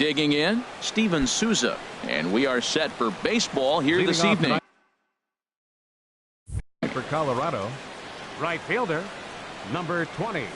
Digging in, Steven Souza. And we are set for baseball here this evening. For Colorado, right fielder, number 20.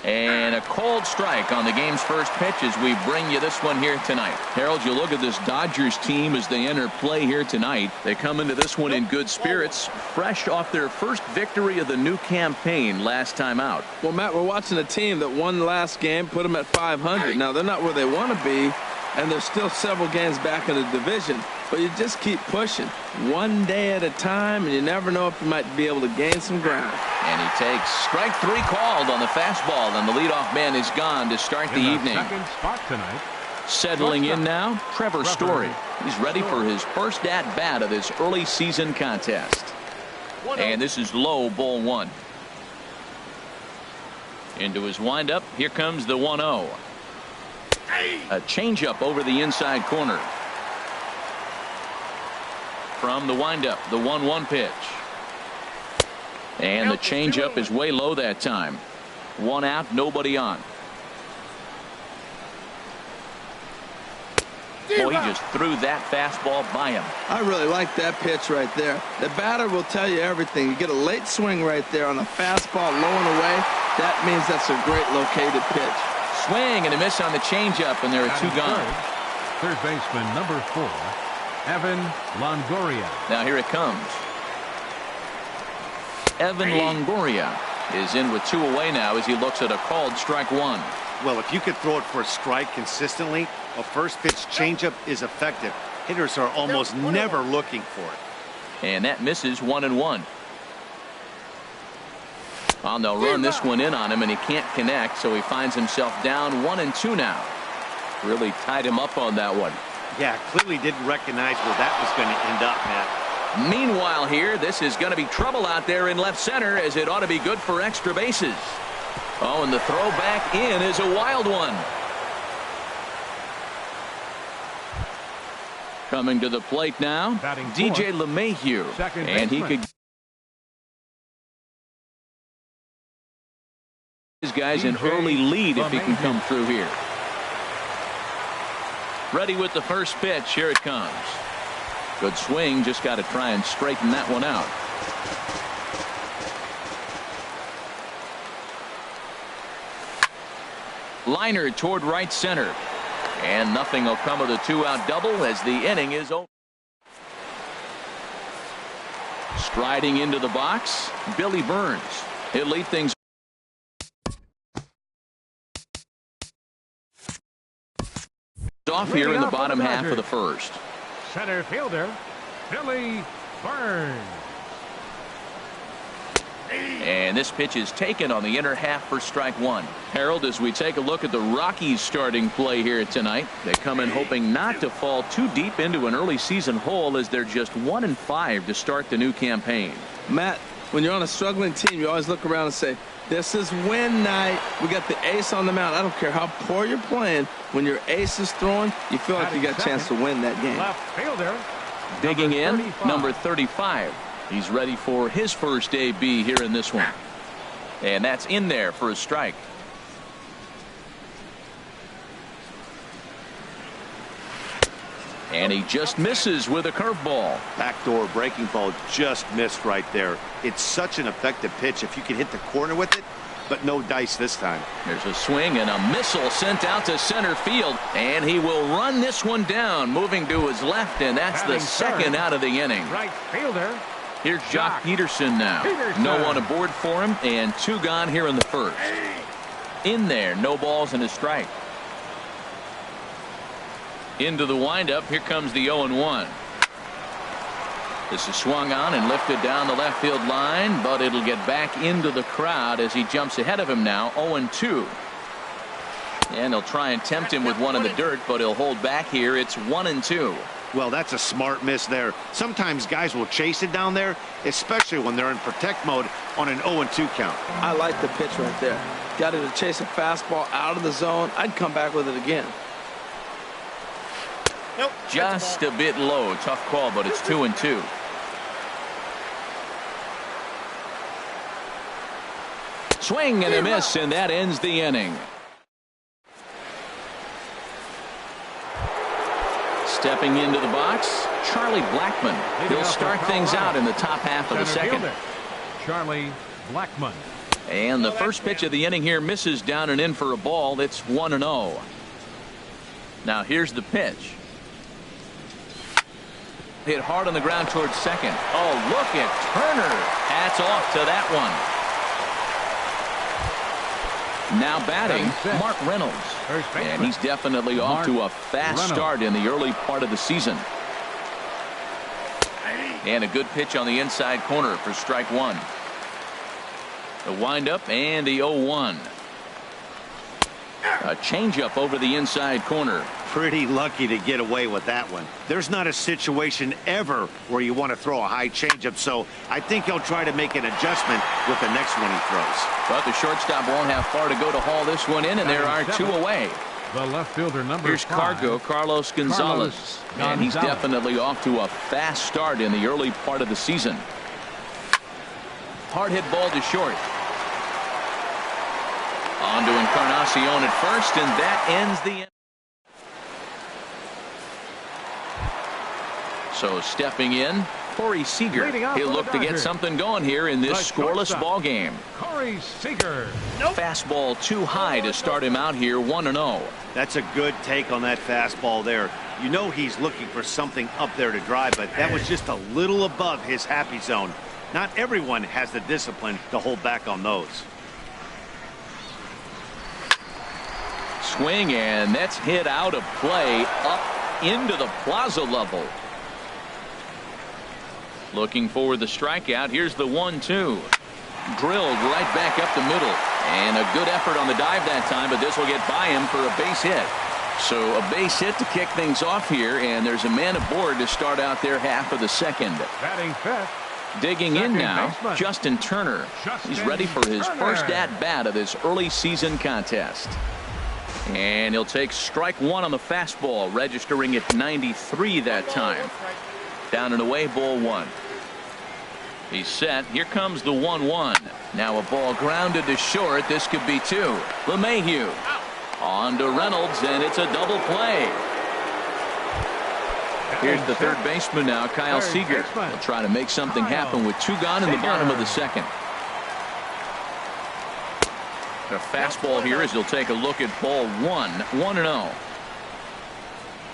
And a cold strike on the game's first pitch as we bring you this one here tonight. Harold, you look at this Dodgers team as they enter play here tonight. They come into this one in good spirits, fresh off their first victory of the new campaign last time out. Well, Matt, we're watching a team that won the last game, put them at 500. Now, they're not where they want to be, and they're still several games back in the division. But you just keep pushing one day at a time, and you never know if you might be able to gain some ground. And he takes strike 3 called on the fastball, and the leadoff man is gone to start the evening. Second spot tonight. Settling in now, Trevor Story. He's ready for his first at-bat of this early season contest. And this is low, ball 1. Into his windup, here comes the 1-0. A changeup over the inside corner. From the windup, the 1-1 pitch. And the changeup is way low that time. 1 out, nobody on. Boy, he just threw that fastball by him. I really like that pitch right there. The batter will tell you everything. You get a late swing right there on a fastball low and away. That means that's a great located pitch. Swing and a miss on the changeup, and there are 2 gone. Third baseman number 4, Evan Longoria. Now here it comes. Evan Longoria is in with 2 away now as he looks at a called strike 1. Well, if you could throw it for a strike consistently, a first pitch changeup is effective. Hitters are almost never looking for it. And that misses 1-1. Well, they'll run this one in on him, and he can't connect, so he finds himself down 1-2 now. Really tied him up on that one. Yeah, clearly didn't recognize where that was going to end up, Matt. Meanwhile here, this is going to be trouble out there in left center, as it ought to be good for extra bases. Oh, and the throw back in is a wild one. Coming to the plate now, DJ LeMahieu. And he could his guys an early lead if he can come through here. Ready with the first pitch. Here it comes. Good swing. Just got to try and straighten that one out. Liner toward right center. And nothing will come of the 2-out double as the inning is over. Striding into the box, Billy Burns. He'll lead things off here in the bottom half of the first. Center fielder, Billy Burns. And this pitch is taken on the inner half for strike 1. Harold, as we take a look at the Rockies starting play here tonight, they come in hoping not to fall too deep into an early season hole as they're just 1-5 to start the new campaign. Matt, when you're on a struggling team, you always look around and say, this is win night. We got the ace on the mound. I don't care how poor you're playing. When your ace is throwing, you feel like you got a chance to win that game. Left fielder, digging in, number 35. He's ready for his first AB here in this one. And that's in there for a strike. And he just misses with a curveball. Backdoor breaking ball just missed right there. It's such an effective pitch if you can hit the corner with it, but no dice this time. There's a swing and a missile sent out to center field, and he will run this one down, moving to his left, and that's the second out of the inning. Right fielder. Here's Jock Peterson now. No one aboard for him, and 2 gone here in the first. In there, no balls and a strike. Into the windup, here comes the 0-1. This is swung on and lifted down the left field line, but it'll get back into the crowd as he jumps ahead of him now, 0-2. And they'll try and tempt him with one in the dirt, but he'll hold back here. It's 1-2. Well, that's a smart miss there. Sometimes guys will chase it down there, especially when they're in protect mode on an 0-2 count. I like the pitch right there. Got it to chase a fastball out of the zone. I'd come back with it again. Nope. Just a bit low. Tough call, but it's 2-2. Swing and a miss, and that ends the inning. Stepping into the box, Charlie Blackmon. He'll start things out in the top half of the second. Charlie Blackmon. And the first pitch of the inning here misses down and in for a ball. It's 1-0. Now here's the pitch. Hit hard on the ground towards second. Oh, look at Turner. Hats off to that one. Now batting, Mark Reynolds. And he's definitely off to a fast start in the early part of the season. And a good pitch on the inside corner for strike one. The windup and the 0-1. A changeup over the inside corner. Pretty lucky to get away with that one. There's not a situation ever where you want to throw a high changeup, so I think he'll try to make an adjustment with the next one he throws. But the shortstop won't have far to go to haul this one in, and there are two away. The left fielder number Here's 5, Carlos Gonzalez. And he's definitely off to a fast start in the early part of the season. Hard hit ball to short. On to Encarnacion at first, and that ends the inning. So stepping in, Corey Seager. He'll look to get something going here in this scoreless ball game. Corey Seager. Fastball too high to start him out here, 1-0. That's a good take on that fastball there. You know he's looking for something up there to drive, but that was just a little above his happy zone. Not everyone has the discipline to hold back on those. Swing, and that's hit out of play up into the plaza level. Looking for the strikeout. Here's the 1-2. Drilled right back up the middle. And a good effort on the dive that time, but this will get by him for a base hit. So a base hit to kick things off here, and there's a man aboard to start out their half of the second. Batting fifth. Digging in now, Justin Turner. He's ready for his first at-bat of this early season contest. And he'll take strike one on the fastball, registering at 93 that time. Down and away, ball one. He's set. Here comes the 1-1. Now a ball grounded to short. This could be two. LeMahieu on to Reynolds, and it's a double play. Here's the third baseman now, Kyle Seager. He'll try to make something happen with two gone in the bottom of the second. A fastball here as he'll take a look at ball one. 1-0.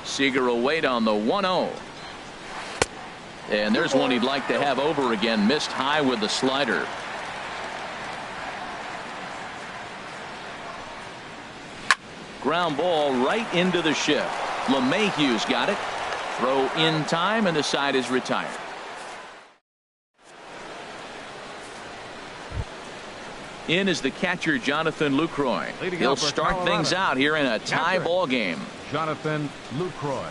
Seager will wait on the 1-0. And there's one he'd like to have over again. Missed high with the slider. Ground ball right into the shift. LeMahieu's got it. Throw in time, and the side is retired. In is the catcher, Jonathan Lucroy. He'll start things out here in a tie ball game. Jonathan Lucroy.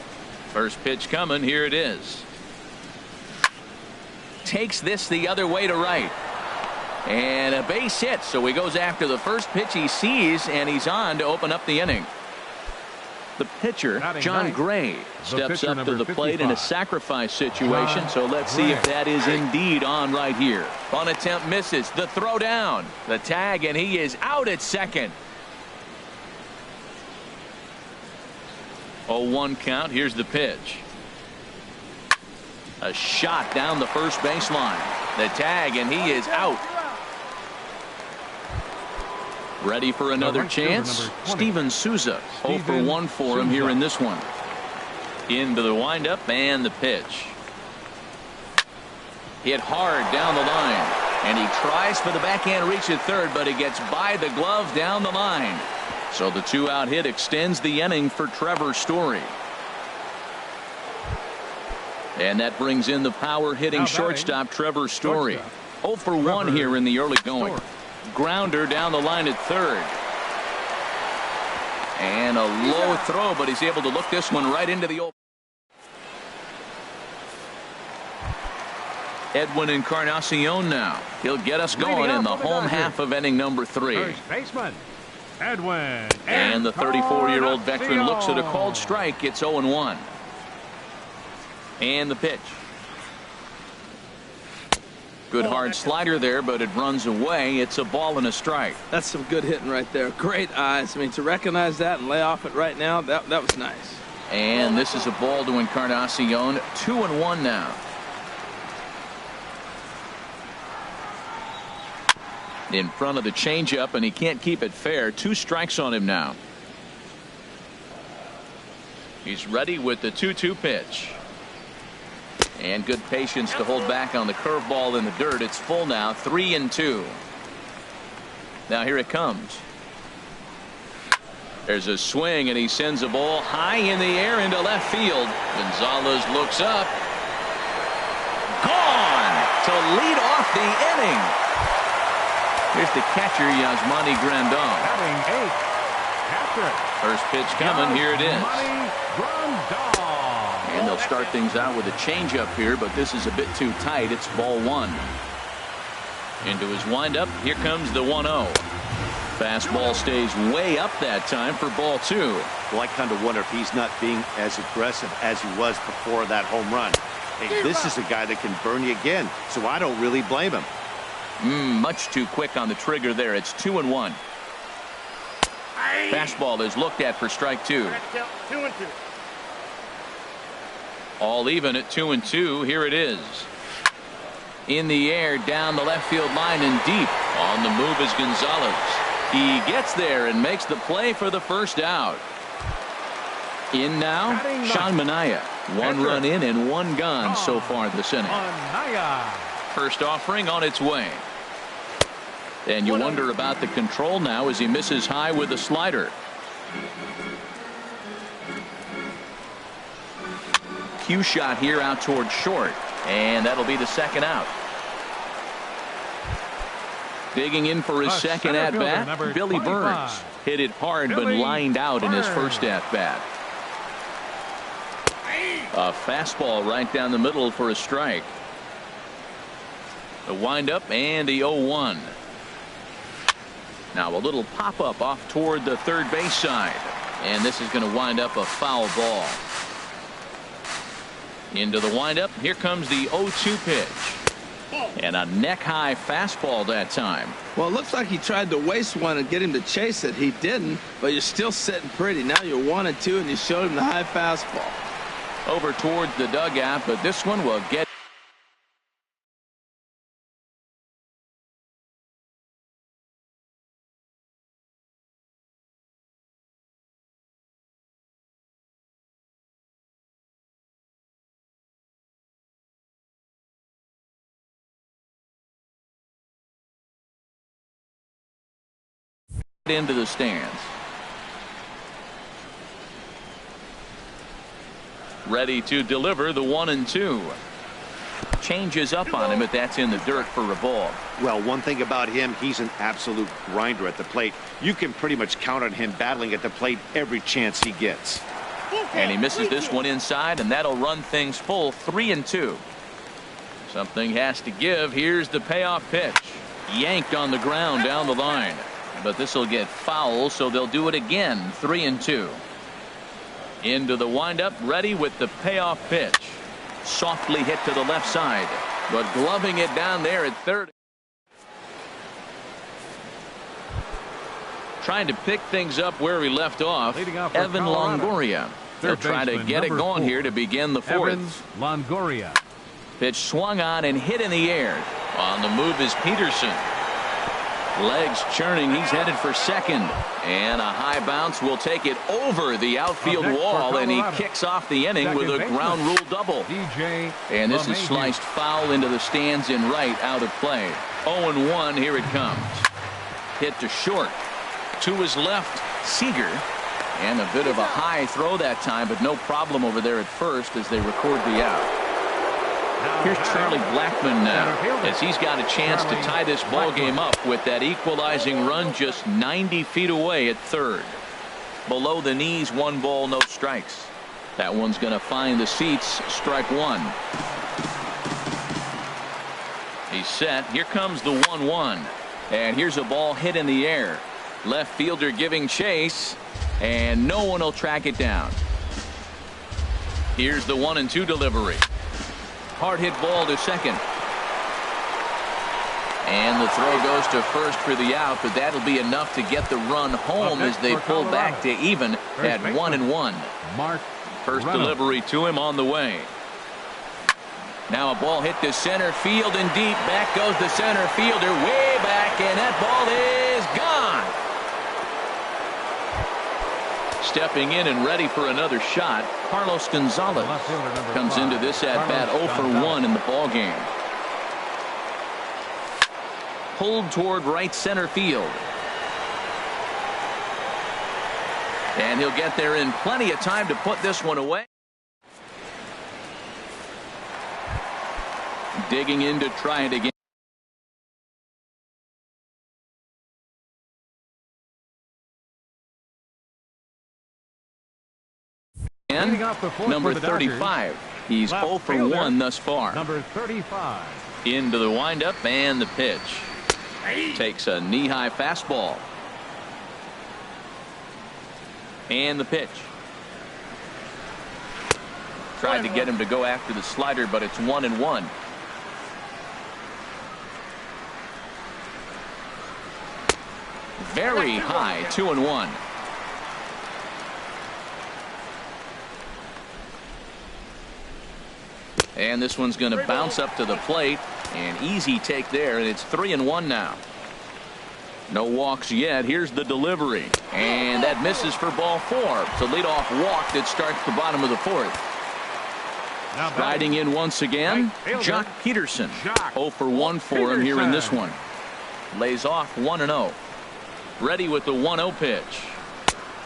First pitch coming. Here it is. Takes this the other way to right. And a base hit. So he goes after the first pitch he sees, and he's on to open up the inning. The pitcher, John Gray, steps up to the plate in a sacrifice situation. So let's see if that is indeed on right here. On attempt misses. The throw down. The tag, and he is out at second. 0-1 count. Here's the pitch. A shot down the first baseline. The tag, and he is out. Ready for another chance. Steven Souza. 0 for 1 for him here in this one. Into the windup and the pitch. Hit hard down the line. And he tries for the backhand reach at third, but it gets by the glove down the line. So the 2-out hit extends the inning for Trevor Story. And that brings in the power hitting shortstop Trevor Story. 0 for 1 here in the early going. Grounder down the line at third. And a low throw, but he's able to look this one right into the open. Edwin Encarnacion now. He'll get us going in the home half of inning number 3. First baseman, Edwin. And the 34-year-old veteran looks at a called strike. It's 0-1. And the pitch. Good hard slider there, but it runs away. It's a ball and a strike. That's some good hitting right there. Great eyes. I mean, to recognize that and lay off it right now, that was nice. And this is a ball to Encarnacion. 2-1 now. In front of the changeup, and he can't keep it fair. 2 strikes on him now. He's ready with the 2-2 pitch. And good patience to hold back on the curveball in the dirt. It's full now. 3-2. Now here it comes. There's a swing, and he sends a ball high in the air into left field. Gonzalez looks up. Gone to lead off the inning. Here's the catcher, Yasmani Grandal. Batting 8th. Catcher. First pitch coming. Here it is. Yasmani Grandal. And they'll start things out with a changeup here, but this is a bit too tight. It's ball 1. Into his windup. Here comes the 1-0. Fastball stays way up that time for ball 2. Well, I kind of wonder if he's not being as aggressive as he was before that home run. Hey, this is a guy that can burn you again, so I don't really blame him. Much too quick on the trigger there. It's 2-1. Fastball is looked at for strike 2. 2-2. All even at 2-2. Here it is. In the air, down the left field line and deep. On the move is Gonzalez. He gets there and makes the play for the first out. In now, Sean Manaea. 1 run in and 1 gone so far this inning. First offering on its way. And you wonder about the control now as he misses high with a slider. Cue shot here out toward short, and that'll be the second out. Digging in for his second at bat, Billy Burns. Hit it hard but lined out in his first at bat. A fastball right down the middle for a strike. The windup and the 0-1. Now a little pop up off toward the third base side, and this is going to wind up a foul ball. Into the windup. Here comes the 0-2 pitch. And a neck-high fastball that time. Well, it looks like he tried to waste one and get him to chase it. He didn't, but you're still sitting pretty. Now you're 1-2, and you showed him the high fastball. Over towards the dugout, but this one will get. Into the stands. Ready to deliver the 1-2. Changes up on him, but that's in the dirt for a ball. Well, one thing about him, he's an absolute grinder at the plate. You can pretty much count on him battling at the plate every chance he gets. And he misses this one inside, and that'll run things full. 3-2. Something has to give. Here's the payoff pitch. Yanked on the ground down the line. But this will get foul, so they'll do it again. 3-2. Into the windup, ready with the payoff pitch. Softly hit to the left side, but gloving it down there at third. Trying to pick things up where we left off. Evan Longoria. They'll try to get it going here to begin the fourth. Evans Longoria. Pitch swung on and hit in the air. On the move is Peterson. Legs churning. He's headed for second, and a high bounce will take it over the outfield wall, and he kicks off the inning with a ground rule double. And this is sliced foul into the stands in right, out of play. 0-1. Here it comes. Hit to short. To his left, Seager, and a bit of a high throw that time, but no problem over there at first as they record the out. Here's Charlie Blackmon now, as he's got a chance to tie this ball game up with that equalizing run just 90 feet away at third. Below the knees, 1 ball, no strikes. That one's going to find the seats. Strike 1. He's set. Here comes the 1-1. And here's a ball hit in the air. Left fielder giving chase, and no one will track it down. Here's the 1-2 delivery. Hard hit ball to second. And the throw goes to first for the out, but that'll be enough to get the run home as they pull back to even at 1-1. First delivery to him on the way. Now a ball hit to center field and deep. Back goes the center fielder way back, and that ball is gone. Stepping in and ready for another shot, Carlos Gonzalez comes into this at bat 0 for 1 in the ball game. Pulled toward right center field. And he'll get there in plenty of time to put this one away. Digging in to try it again. Number 35. He's 0 for 1 thus far. Number 35. Into the windup and the pitch. Takes a knee-high fastball. And the pitch. Tried to get him to go after the slider, but it's 1-1. Very high, 2-1. And this one's going to bounce up to the plate. An easy take there, and it's 3-1 now. No walks yet. Here's the delivery. And that misses for ball 4. It's a leadoff walk that starts the bottom of the 4th. Riding in once again, Jock Peterson. 0 for 1 for him here in this one. Lays off 1-0. Ready with the 1-0 pitch.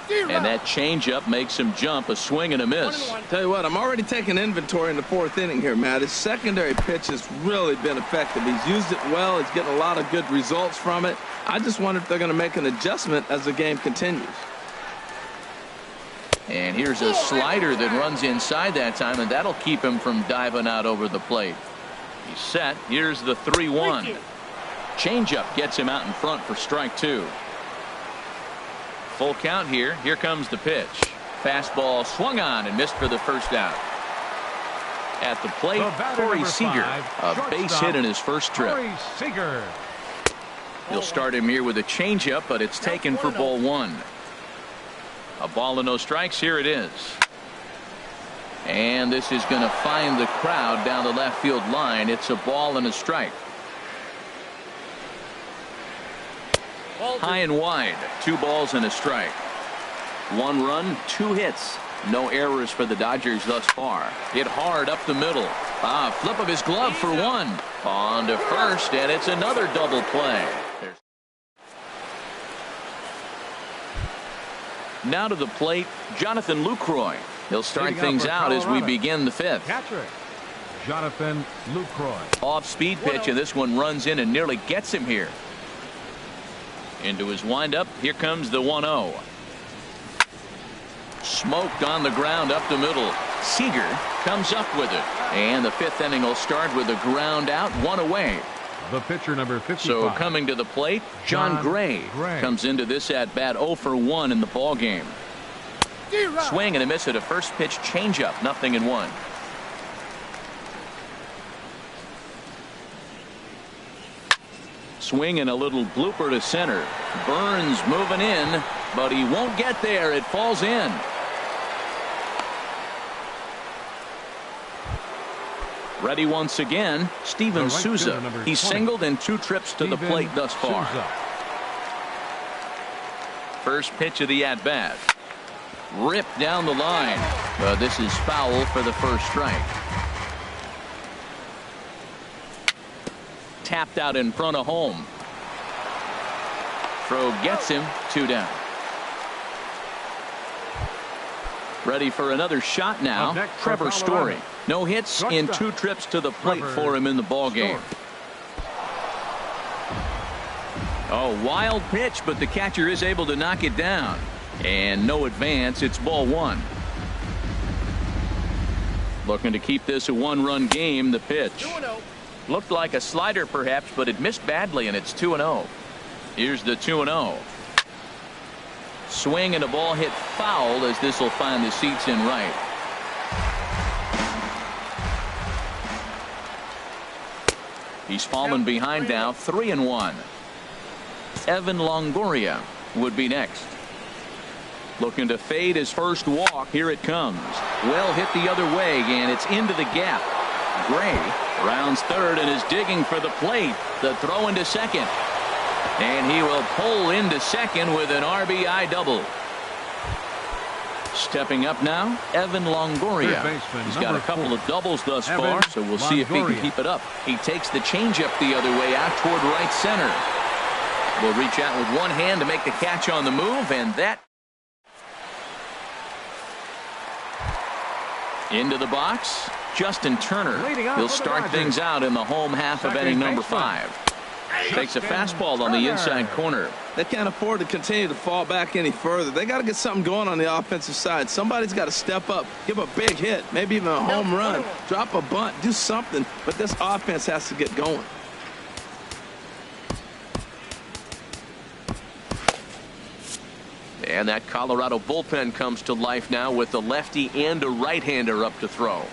And that changeup makes him jump. A swing and a miss. Tell you what, I'm already taking inventory in the 4th inning here, Matt. His secondary pitch has really been effective. He's used it well. He's getting a lot of good results from it. I just wonder if they're going to make an adjustment as the game continues. And here's a slider that runs inside that time, and that'll keep him from diving out over the plate. He's set. Here's the 3-1. Changeup gets him out in front for strike 2. Full count here. Here comes the pitch. Fastball swung on and missed for the first out. At the plate, Corey Seager, a base hit in his first trip. He'll start him here with a changeup, but it's taken for ball 1. A ball and no strikes. Here it is. And this is going to find the crowd down the left field line. It's a ball and a strike. High and wide. 2 balls and a strike. 1 run, 2 hits. No errors for the Dodgers thus far. Hit hard up the middle. Flip of his glove for 1. On to first, and it's another double play. Now to the plate, Jonathan Lucroy. He'll start things out as we begin the 5th. Jonathan Lucroy. Off-speed pitch, and this one runs in and nearly gets him here. Into his windup. Here comes the 1-0. Smoked on the ground up the middle. Seager comes up with it. And the 5th inning will start with a ground out, 1 away. The pitcher number 55. So coming to the plate, John Gray comes into this at bat 0 for 1 in the ball game. Swing and a miss at a first pitch changeup, 0-1. Swing and a little blooper to center. Burns moving in, but he won't get there. It falls in. Ready once again, Steven Souza. He's singled in 2 trips to the plate thus far. First pitch of the at-bat. Ripped down the line. This is foul for the first strike. Tapped out in front of home. Throw gets him, 2 down. Ready for another shot now. Trevor Story. No hits in 2 trips to the plate for him in the ball game. Oh, wild pitch, but the catcher is able to knock it down. And no advance. It's ball 1. Looking to keep this a 1-run game. The pitch. Looked like a slider perhaps, but it missed badly, and it's 2-0. Here's the 2-0. Swing and a ball hit foul as this will find the seats in right. He's fallen behind now, 3-1. Evan Longoria would be next. Looking to fade his first walk. Here it comes. Well hit the other way, and it's into the gap. Gray rounds third and is digging for the plate. The throw into second. And he will pull into second with an RBI double. Stepping up now, Evan Longoria. He's got a couple of doubles thus far, so we'll see if he can keep it up. He takes the changeup the other way out toward right center. Will reach out with one hand to make the catch on the move, and that into the box. Justin Turner. He'll start things out in the home half of inning number 5. Takes a fastball on the inside corner. They can't afford to continue to fall back any further. They got to get something going on the offensive side. Somebody's got to step up, give a big hit, maybe even a home run, drop a bunt, do something. But this offense has to get going. And that Colorado bullpen comes to life now with a lefty and a right-hander up to throw.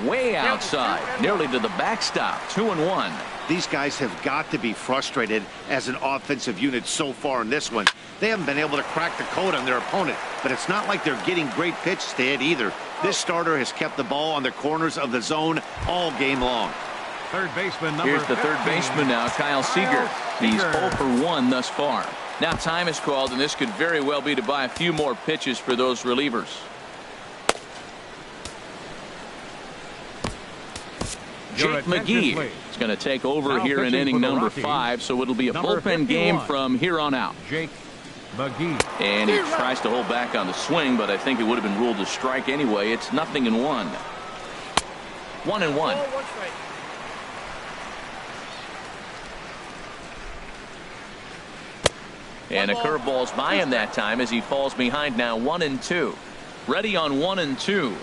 Way outside, nearly to the backstop. 2-1. These guys have got to be frustrated as an offensive unit so far in this one. They haven't been able to crack the code on their opponent, but it's not like they're getting great pitches to hit either. This starter has kept the ball on the corners of the zone all game long. Third baseman number Here's the 15. third baseman now, Kyle Seager. He's 0 for 1 thus far. Now time is called, and this could very well be to buy a few more pitches for those relievers. Jake McGee is going to take over here in inning number 5, so it'll be a bullpen game from here on out. Jake McGee. And he tries to hold back on the swing, but I think it would have been ruled a strike anyway. It's 0-1. 1-1. And a curveball's by him that time as he falls behind now 1-2. Ready on 1-2.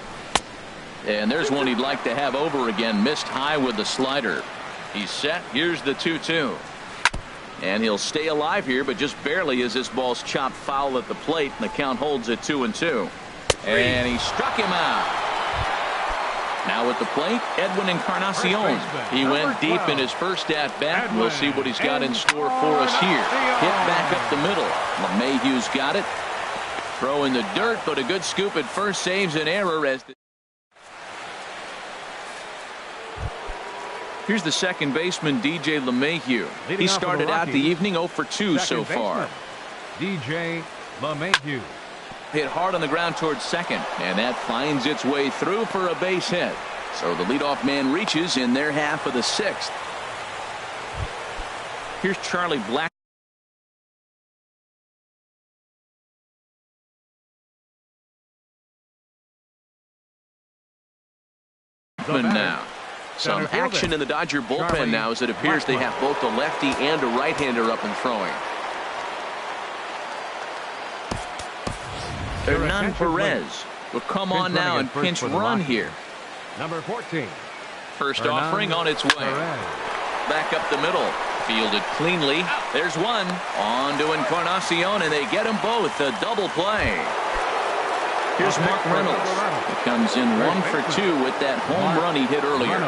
And there's one he'd like to have over again. Missed high with the slider. He's set. Here's the 2-2. And he'll stay alive here, but just barely as this ball's chopped foul at the plate, and the count holds at 2-2. And he struck him out. Now at the plate, Edwin Encarnacion. He went deep in his first at-bat. We'll see what he's got in store for us here. Hit back up the middle. LeMahieu's got it. Throw in the dirt, but a good scoop at first saves an error as the Here's the second baseman, DJ LeMahieu. He started out the evening 0 for 2 so far. DJ LeMahieu. Hit hard on the ground towards second, and that finds its way through for a base hit. So the leadoff man reaches in their half of the 6th. Here's Charlie Black. Now. Some action in the Dodger bullpen now as it appears they have both a lefty and a right-hander up and throwing. Hernan Perez will come on now and pinch run here. Number 14. First offering on its way. Back up the middle. Fielded cleanly. There's one. On to Encarnacion, and they get them both. A double play. Here's Mark Reynolds. He comes in 1 for 2 with that home run he hit earlier.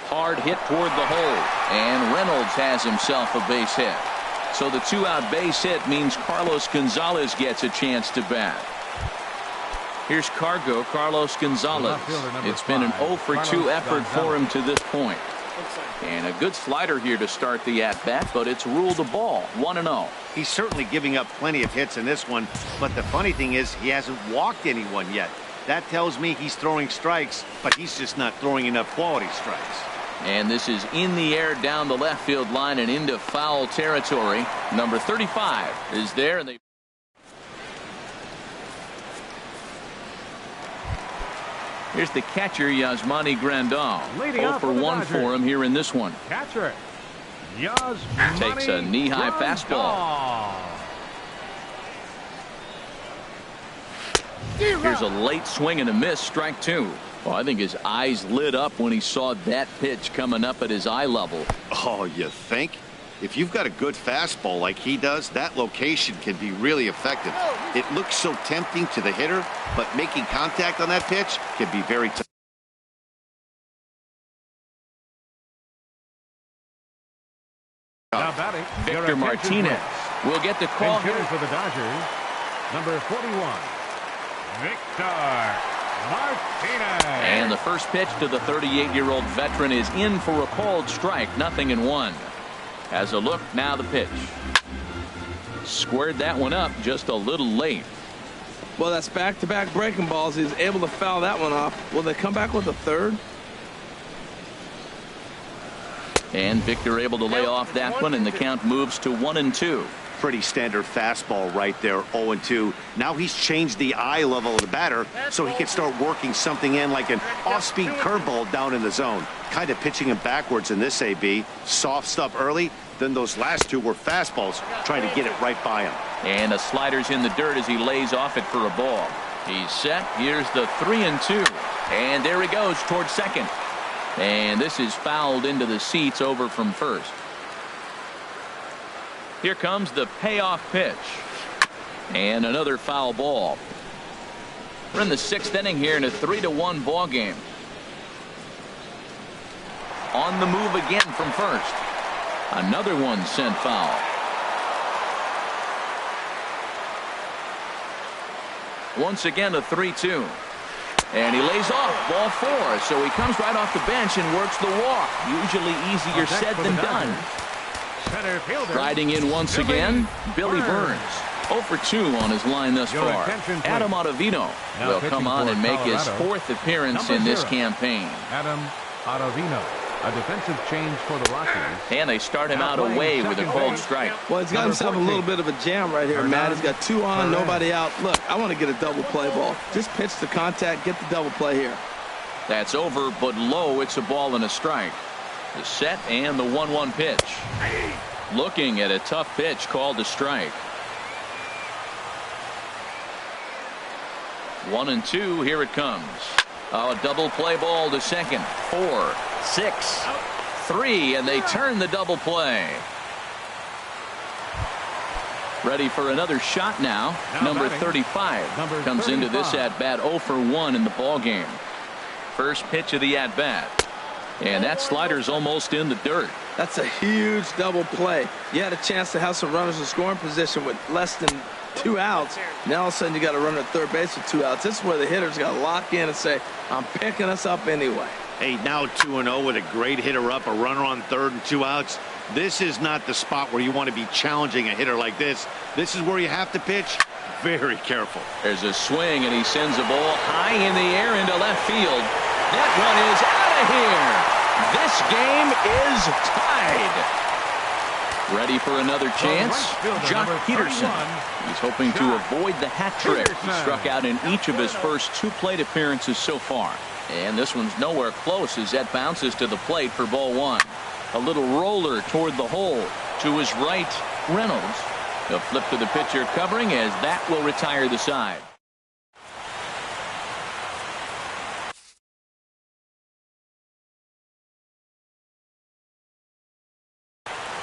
Hard hit toward the hole, and Reynolds has himself a base hit. So the 2-out base hit means Carlos Gonzalez gets a chance to bat. Here's Carlos Gonzalez. It's been an 0 for 2 effort for him to this point. And a good slider here to start the at-bat, but it's ruled a ball. 1-0. He's certainly giving up plenty of hits in this one, but the funny thing is he hasn't walked anyone yet. That tells me he's throwing strikes, but he's just not throwing enough quality strikes. And this is in the air down the left field line and into foul territory. Number 35 is there, and they Here's the catcher, Yasmani Grandal. 0 for 1 for him here in this one. Catcher Yasmani takes a knee-high fastball. Here's a late swing and a miss, strike 2. Well, I think his eyes lit up when he saw that pitch coming up at his eye level. Oh, you think? If you've got a good fastball like he does, that location can be really effective. It looks so tempting to the hitter, but making contact on that pitch can be very tough. Now batting, your Victor attention, Martinez please. will get the call Pitching here. for the Dodgers, number 41, Victor Martinez. And the first pitch to the 38-year-old veteran is in for a called strike, 0-1. As a look, now the pitch. Squared that one up just a little late. Well, that's back-to-back breaking balls. He's able to foul that one off. Will they come back with a third? And Victor able to lay off that one, and the count moves to 1-2. Pretty standard fastball right there, 0-2. Now he's changed the eye level of the batter so he can start working something in like an off-speed curveball down in the zone. Kind of pitching him backwards in this AB. Soft stuff early, then those last two were fastballs, trying to get it right by him. And a slider's in the dirt as he lays off it for a ball. He's set. Here's the 3-2. And there he goes towards second. And this is fouled into the seats over from first. Here comes the payoff pitch. And another foul ball. We're in the 6th inning here in a 3-1 ball game. On the move again from first. Another one sent foul. Once again a 3-2. And he lays off ball 4, so he comes right off the bench and works the walk. Usually easier said than done. Center fielder. Riding in once again, Billy Burns. 0 for 2 on his line thus Your far. attention, please. Adam Ottavino Now will pitching come on for and make his Colorado. 4th appearance Number in this 0. campaign. Adam Ottavino, a defensive change for the Rockies. And they start him Now out playing away with a second cold base. strike. Well, he's got Number himself a little 14. bit of a jam right here, Matt. He's got 2 on, nobody out. Look, I want to get a double play ball. Just pitch the contact, get the double play here. That's over, but low. It's a ball and a strike. The set and the 1-1 pitch. Looking at a tough pitch called a strike. 1-2. Here it comes. Oh, a double play ball to second. 4, 6, 3, and they turn the double play. Ready for another shot now. Number 35 Number comes into this 35. at bat 0 for 1 in the ball game. First pitch of the at bat, and that slider's almost in the dirt. That's a huge double play. You had a chance to have some runners in scoring position with less than 2 outs. Now all of a sudden you got a runner at third base with 2 outs. This is where the hitters got to lock in and say, I'm picking us up anyway. Hey, now 2-0 with a great hitter up, a runner on third and 2 outs. This is not the spot where you want to be challenging a hitter like this. This is where you have to pitch very careful. There's a swing, and he sends a ball high in the air into left field. That one is out of here. This game is tied. Ready for another chance? Jock Peterson. He's hoping to avoid the hat trick. He struck out in each of his first 2 plate appearances so far. And this one's nowhere close as that bounces to the plate for ball 1. A little roller toward the hole. To his right, Reynolds. He'll flip to the pitcher covering as that will retire the side.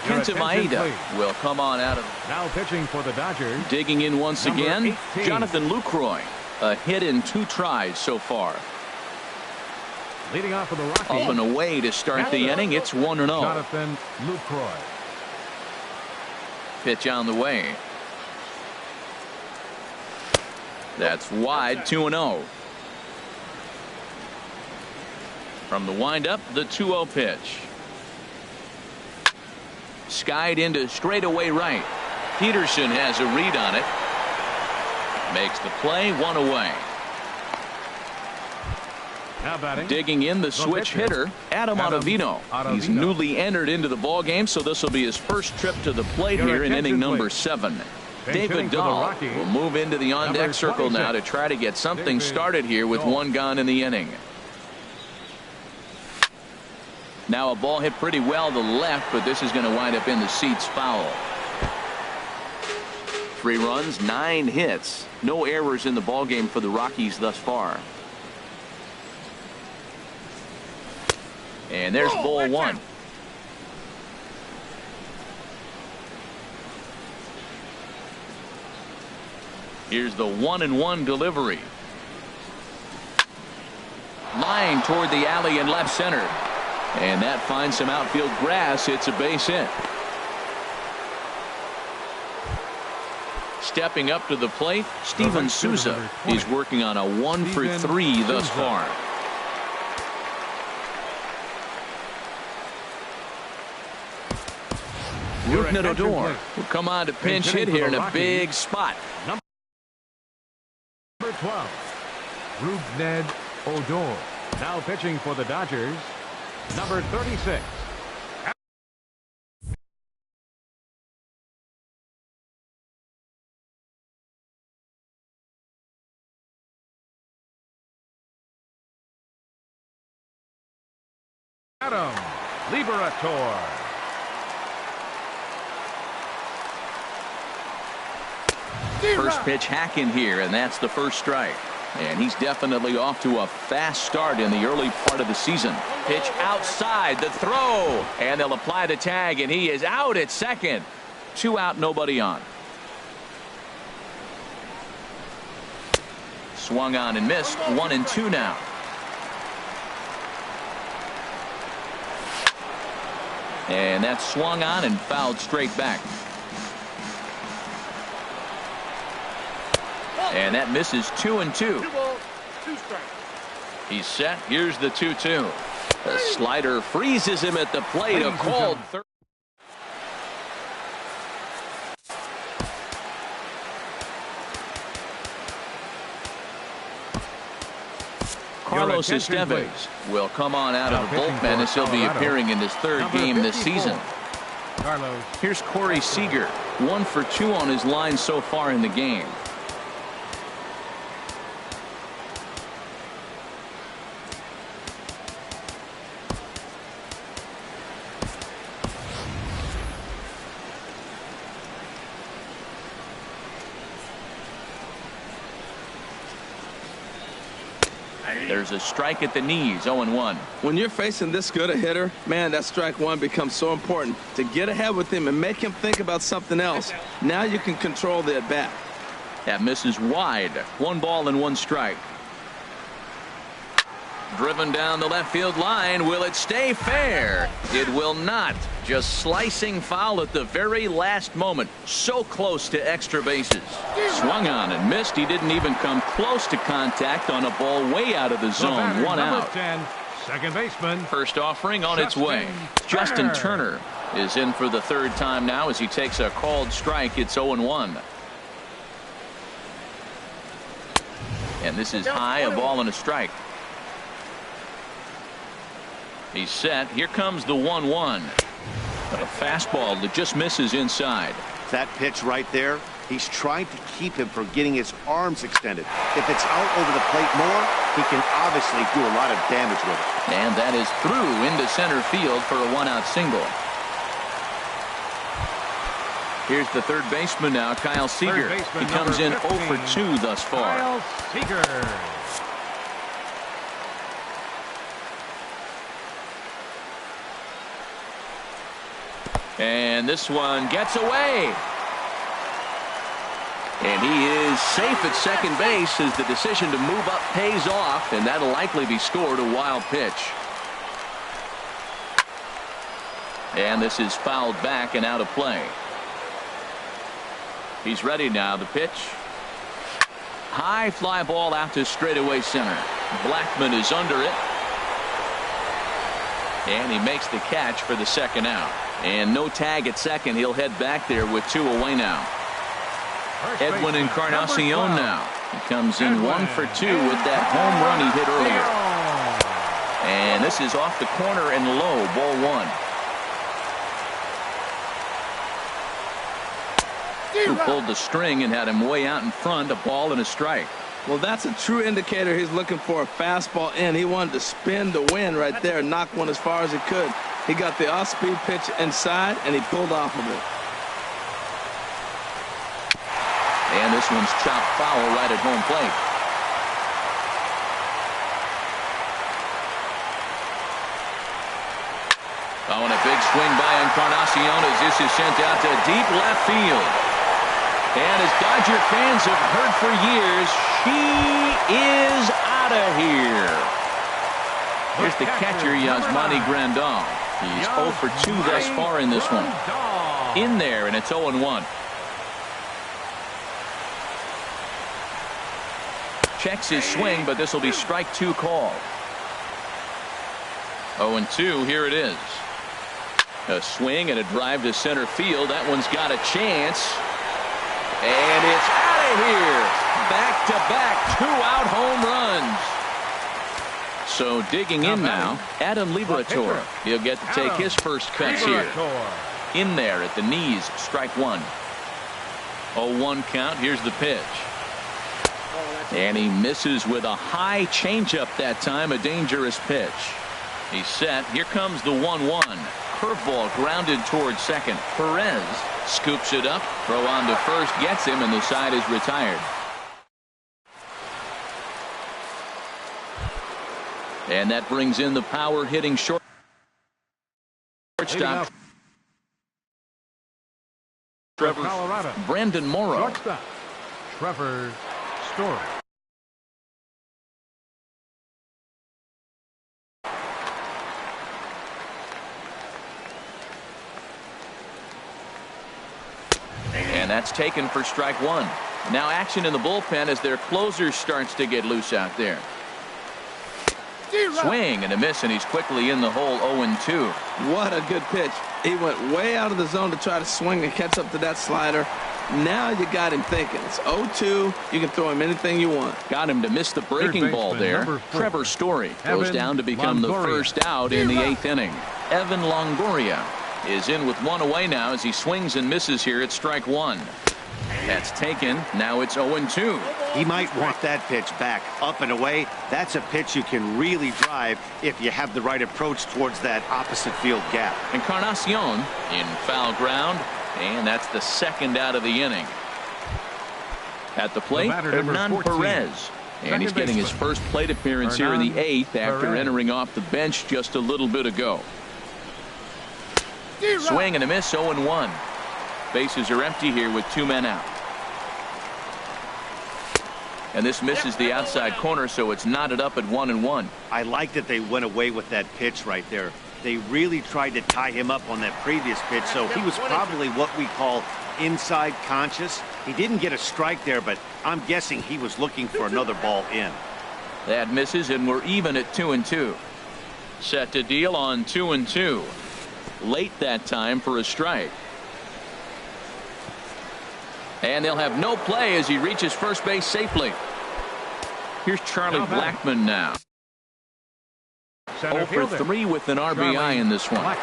Kenta Maeda will come on out of Now pitching for the Dodgers. digging in once Number again. 18. Jonathan Lucroy. A hit in 2 tries so far. Leading off for the Rockies. Up and away to start the inning. It's 1-0. Jonathan Lucroy. Pitch on the way. That's wide. 2-0. From the windup, the 2-0 pitch. Skied into straightaway right. Peterson has a read on it. Makes the play, 1 away. Now batting. Digging in the switch hitter, Adam Ottavino. He's newly entered into the ball game, so this will be his first trip to the plate Your here in attention, inning number please. 7. Bench hitting David for the Dahl Rockies. will move into the on-deck Number circle now to 26. try to get something David started here with Dahl. 1 gone in the inning. Now a ball hit pretty well to left, but this is going to wind up in the seats foul. 3 runs, 9 hits. No errors in the ball game for the Rockies thus far. And there's ball 1. Here's the 1-1 delivery. Line toward the alley in left center. And that finds some outfield grass. It's a base hit. stepping up to the plate, Steven Souza. He's working on a 1 for 3 thus far. Rougned Odor will come on to pinch hit here in a big spot. Number 12, Rougned Odor. Now pitching for the Dodgers, number 36. Adam Liberator. First pitch hack in here, and that's the first strike. And he's definitely off to a fast start in the early part of the season. Pitch outside, the throw, and they'll apply the tag, and he is out at second. 2 out, nobody on. Swung on and missed. 1-2 now. And that's swung on and fouled straight back. And that misses. 2-2. He's set. Here's the 2-2. The slider freezes him at the plate. A called third. Carlos Estevez will come on out of the bullpen as he'll be appearing in his 3rd game this season. Here's Corey Seager. 1 for 2 on his line so far in the game. There's a strike at the knees. 0-1. When you're facing this good a hitter, man, that strike one becomes so important to get ahead with him and make him think about something else. Now you can control the at bat. That misses wide. 1 ball and 1 strike. Driven down the left field line. Will it stay fair? It will not. Just slicing foul at the very last moment. So close to extra bases. Swung on and missed. He didn't even come close to contact on a ball way out of the zone. 1 out. 10, second baseman. First offering on its way. Justin Turner is in for the 3rd time now as he takes a called strike. It's 0-1. And this is high, a ball and a strike. He's set. Here comes the 1-1. A fastball that just misses inside. That pitch right there, he's trying to keep him from getting his arms extended. If it's out over the plate more, he can obviously do a lot of damage with it. And that is through into center field for a 1-out single. Here's the 3rd baseman now, Kyle Seager. He comes in 0 for 2 thus far. Kyle Seager. And this one gets away. And he is safe at second base as the decision to move up pays off, and that'll likely be scored. A wild pitch. And this is fouled back and out of play. He's ready now. The pitch. High fly ball out to straightaway center. Blackman is under it. And he makes the catch for the 2nd out. And no tag at second. He'll head back there with 2 away now. Edwin Encarnacion now. He comes in 1 for 2 with that home run he hit earlier. And this is off the corner and low. Ball 1. Who pulled the string and had him way out in front. A ball and a strike. Well, that's a true indicator he's looking for a fastball in. He wanted to spin the wind right there and knock one as far as he could. He got the off-speed pitch inside, and he pulled off of it. And this one's chopped foul right at home plate. Oh, and a big swing by Encarnacion as this is sent out to deep left field. And as Dodger fans have heard for years, she is out of here. Here's the catcher, Yasmani Grandal. He's 0 for 2 thus far in this one. In there, and it's 0-1. checks his swing, but this will be strike 2 called. 0-2, here it is. A swing and a drive to center field. That one's got a chance. And it's out of here. Back-to-back 2-out home runs. So digging in now, Adam Liberatore. He'll get to take his first cuts here. In there at the knees, strike 1. 0-1 count. Here's the pitch. And he misses with a high changeup that time, a dangerous pitch. He's set. Here comes the 1-1. Curveball grounded towards second. Perez scoops it up. Throw on to first. Gets him, and the side is retired. And that brings in the power hitting shortstop. Colorado. Brandon Morrow. Shortstop, Trevor Story. And that's taken for strike 1. Now action in the bullpen as their closer starts to get loose out there. Swing and a miss, and he's quickly in the hole. 0-2. What a good pitch. He went way out of the zone to try to swing and catch up to that slider. Now you got him thinking. It's 0-2. You can throw him anything you want. Got him to miss the breaking ball there. Trevor Story goes down to become the first out in the 8th inning. Evan Longoria is in with 1 away now as he swings and misses here at strike 1. That's taken. Now it's 0-2. He might want that pitch back, up and away. That's a pitch you can really drive if you have the right approach towards that opposite field gap. Encarnacion in foul ground, and that's the second out of the inning. At the plate, Hernan Perez. And he's getting his first plate appearance here in the 8th after entering off the bench just a little bit ago. Swing and a miss, 0-1. Bases are empty here with 2 men out. And this misses the outside corner, so it's knotted up at 1-1. I like that they went away with that pitch right there. They really tried to tie him up on that previous pitch, so he was probably what we call inside conscious. He didn't get a strike there, but I'm guessing he was looking for another ball in. That misses, and we're even at 2-2. Set to deal on 2-2. Late that time for a strike. And they'll have no play as he reaches first base safely. Here's Charlie Blackmon now. 0 for 3 with an RBI in this one.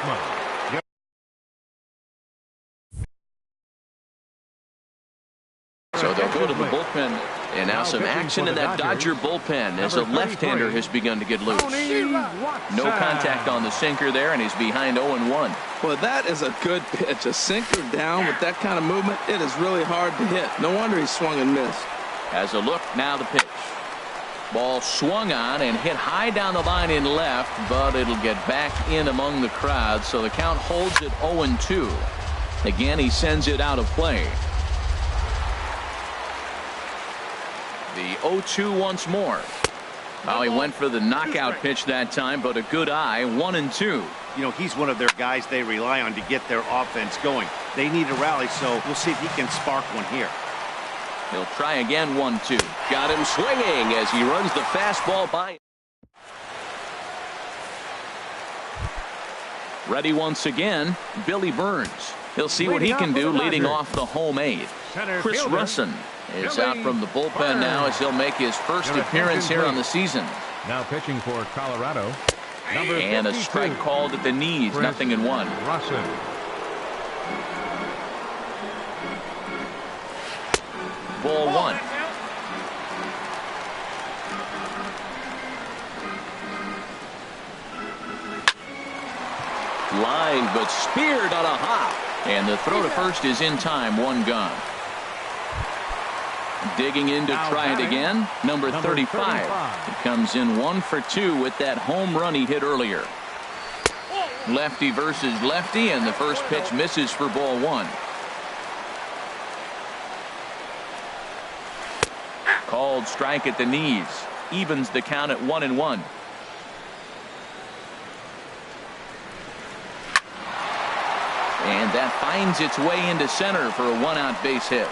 So they'll go to the bullpen. And now some action in that Dodger bullpen as a left-hander has begun to get loose. No contact on the sinker there, and he's behind 0-1. Well, that is a good pitch. A sinker down with that kind of movement, it is really hard to hit. No wonder he swung and missed. As a look, now the pitch. Ball swung on and hit high down the line in left, but it'll get back in among the crowd, so the count holds at 0-2. Again, he sends it out of play. The 0-2 once more. Oh, he went for the knockout pitch that time, but a good eye. 1-2. You know, he's one of their guys they rely on to get their offense going. They need a rally, so we'll see if he can spark one here. He'll try again. 1-2. Got him swinging as he runs the fastball by. Ready once again, Billy Burns. He'll see what he can do leading off the home 8th. Chris Russin is out from the bullpen now as he'll make his first appearance here on the season. Now pitching for Colorado. And a strike called at the knees. 0-1. Russin. Ball 1. Line, but speared on a hop. And the throw to first is in time. 1 gone. Digging in to try it again. Number 35. It comes in 1 for 2 with that home run he hit earlier. Lefty versus lefty, and the first pitch misses for ball 1. Called strike at the knees. Evens the count at 1-1. And that finds its way into center for a 1-out base hit.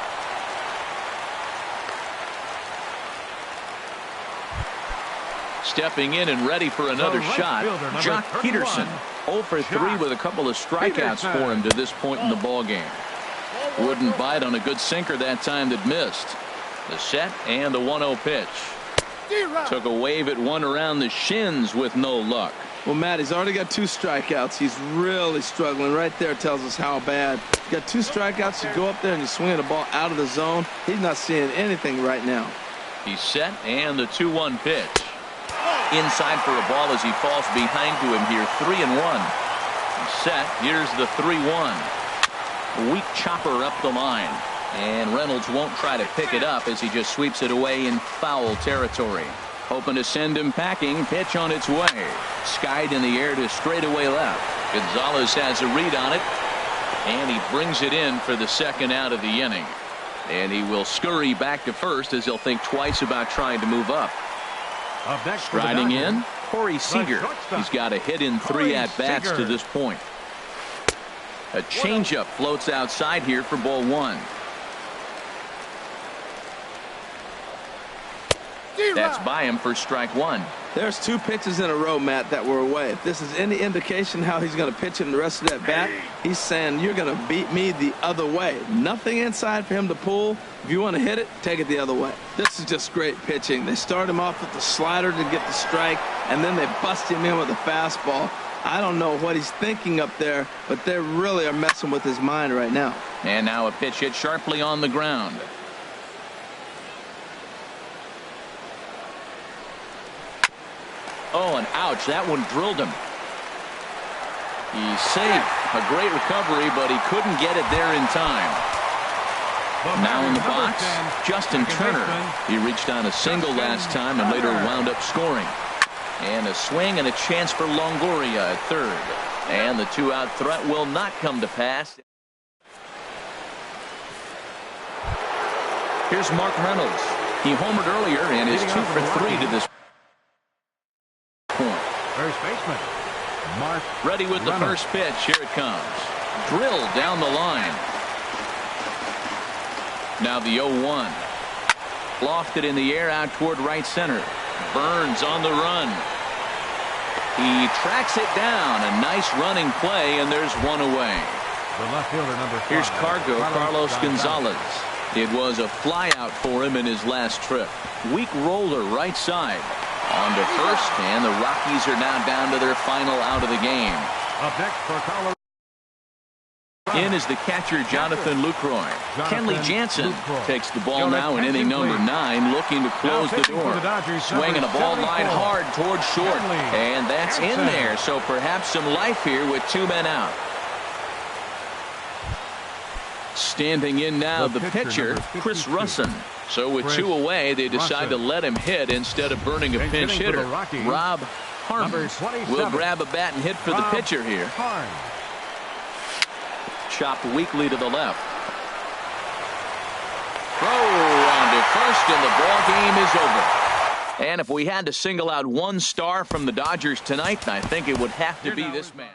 stepping in and ready for another shot. Jock Peterson, 0 for 3 with a couple of strikeouts for him to this point in the ballgame. Wouldn't bite on a good sinker that time that missed. The set and the 1-0 pitch. Took a wave at one around the shins with no luck. Well, Matt, he's already got 2 strikeouts. He's really struggling. Right there tells us how bad. You got 2 strikeouts. You go up there and you swing the ball out of the zone. He's not seeing anything right now. He's set and the 2-1 pitch. Inside for a ball as he falls behind to him here. 3-1. He's set. Here's the 3-1. Weak chopper up the line. And Reynolds won't try to pick it up as he just sweeps it away in foul territory. Hoping to send him packing. Pitch on its way. Skied in the air to straightaway left. Gonzalez has a read on it. And he brings it in for the second out of the inning. And he will scurry back to first as he'll think twice about trying to move up. Striding in, Corey Seager. He's got a hit in 3 at-bats to this point. A changeup floats outside here for ball 1. That's by him for strike 1. There's 2 pitches in a row, Matt, that were away. If this is any indication how he's going to pitch him the rest of that bat, he's saying you're going to beat me the other way. Nothing inside for him to pull. If you want to hit it, take it the other way. This is just great pitching. They start him off with the slider to get the strike, and then they bust him in with a fastball. I don't know what he's thinking up there, but they really are messing with his mind right now. And now a pitch hit sharply on the ground. Oh, and ouch, that one drilled him. He's safe. A great recovery, but he couldn't get it there in time. Now in the box, Justin Turner. He reached on a single last time and later wound up scoring. And a swing and a chance for Longoria at third. And the 2-out threat will not come to pass. Here's Mark Reynolds. He homered earlier and is 2 for 3 to this point. First baseman, Mark Ready with the Reynolds. first pitch. Here it comes. Drilled down the line. Now the 0-1. Lofted in the air out toward right center. Burns on the run. He tracks it down. A nice running play, and there's one away. The left fielder, number 5. Here's Carlos Gonzalez. It was a flyout for him in his last trip. Weak roller right side. On to first, and the Rockies are now down to their final out of the game. Up next for Colorado. In is the catcher, Jonathan Lucroy. Kenley Jansen takes the ball now in inning number 9, looking to close the door. Swinging a ball line hard towards short, and that's in there, so perhaps some life here with 2 men out. Standing in now, the pitcher, Chris Russin. So with 2 away, they decide to let him hit instead of burning a pinch hitter. Rob Harms will grab a bat and hit for the pitcher here. Chopped weakly to the left. Throw on to first, and the ball game is over. And if we had to single out one star from the Dodgers tonight, I think it would have to be this man.